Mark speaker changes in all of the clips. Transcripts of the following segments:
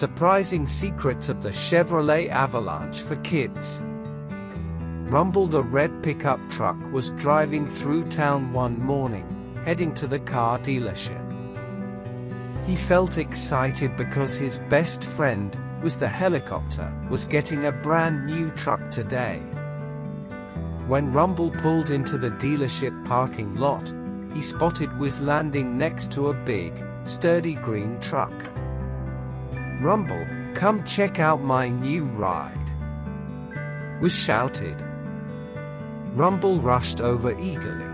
Speaker 1: Surprising secrets of the Chevrolet Avalanche for kids. Rumble the red pickup truck was driving through town one morning, heading to the car dealership. He felt excited because his best friend, Whiz the helicopter, was getting a brand new truck today. When Rumble pulled into the dealership parking lot, he spotted Whiz landing next to a big, sturdy green truck. "Rumble, come check out my new ride," Whiz shouted. Rumble rushed over eagerly.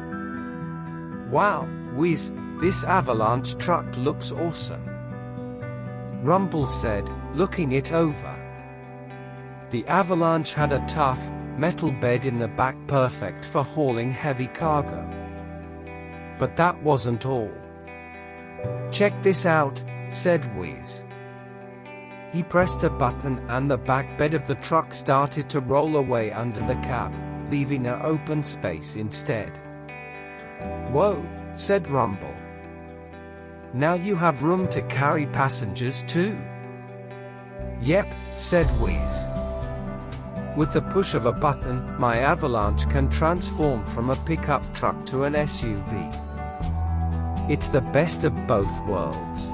Speaker 1: "Wow, Whiz, this Avalanche truck looks awesome," Rumble said, looking it over. The Avalanche had a tough, metal bed in the back perfect for hauling heavy cargo. But that wasn't all. "Check this out," said Whiz. He pressed a button and the back bed of the truck started to roll away under the cab, leaving an open space instead. "Whoa," said Rumble. "Now you have room to carry passengers too." "Yep," said Whiz. "With the push of a button, my Avalanche can transform from a pickup truck to an SUV. It's the best of both worlds."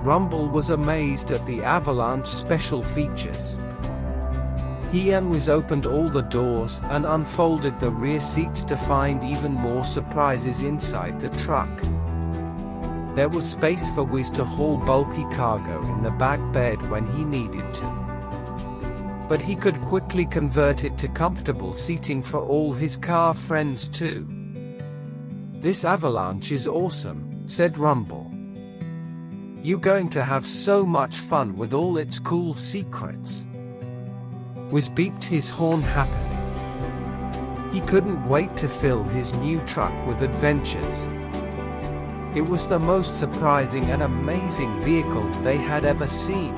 Speaker 1: Rumble was amazed at the Avalanche special features. He and Whiz opened all the doors and unfolded the rear seats to find even more surprises inside the truck. There was space for Whiz to haul bulky cargo in the back bed when he needed to. But he could quickly convert it to comfortable seating for all his car friends too. "This Avalanche is awesome," said Rumble. "You're going to have so much fun with all its cool secrets." Whiz beeped his horn happily. He couldn't wait to fill his new truck with adventures. It was the most surprising and amazing vehicle they had ever seen.